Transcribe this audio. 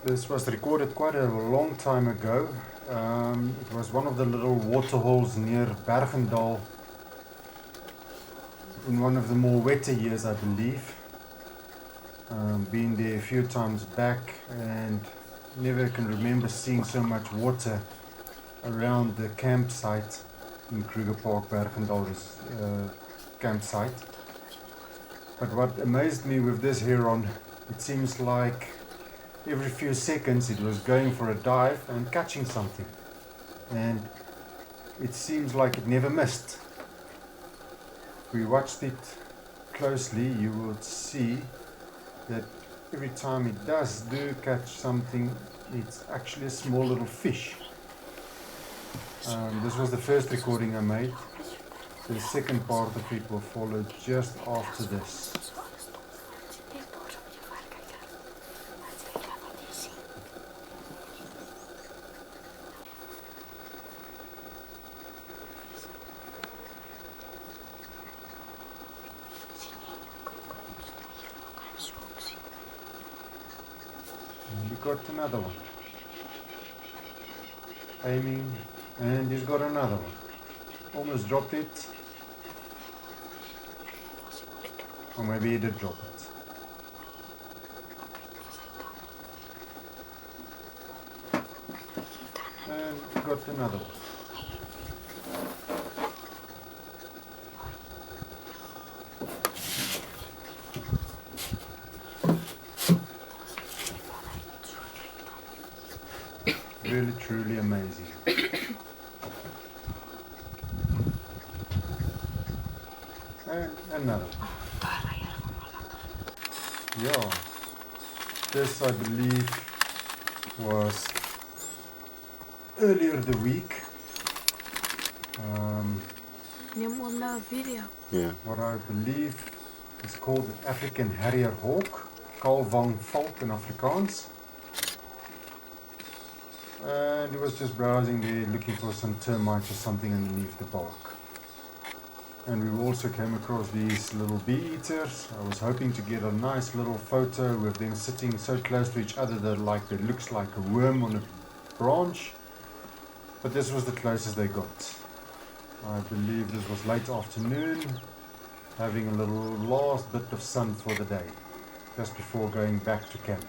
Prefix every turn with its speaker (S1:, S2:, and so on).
S1: This was recorded quite a long time ago. It was one of the little waterholes near Berg in one of the more wetter years, I believe. Been there a few times back and never can remember seeing so much water around the campsite in Kruger Park, Bergendal's campsite. But what amazed me with this heron, it seems like every few seconds it was going for a dive and catching something. And it seems like it never missed. If we watched it closely, you will see that every time it does catch something, it's actually a small little fish. This was the first recording I made. The second part of it will follow just after this. And we got another one. Aiming, and he's got another one. Almost dropped it. Or maybe he did drop it. And we got another one. Really, truly amazing. And another one. Yeah, this I believe was earlier the week.
S2: Yeah.
S1: What I believe is called the African harrier hawk, kalwang valk in Afrikaans. And he was just browsing there looking for some termites or something underneath the bark. And we also came across these little bee eaters. I was hoping to get a nice little photo with them sitting so close to each other that it looks like a worm on a branch. But this was the closest they got. I believe this was late afternoon, having a little last bit of sun for the day, just before going back to camp.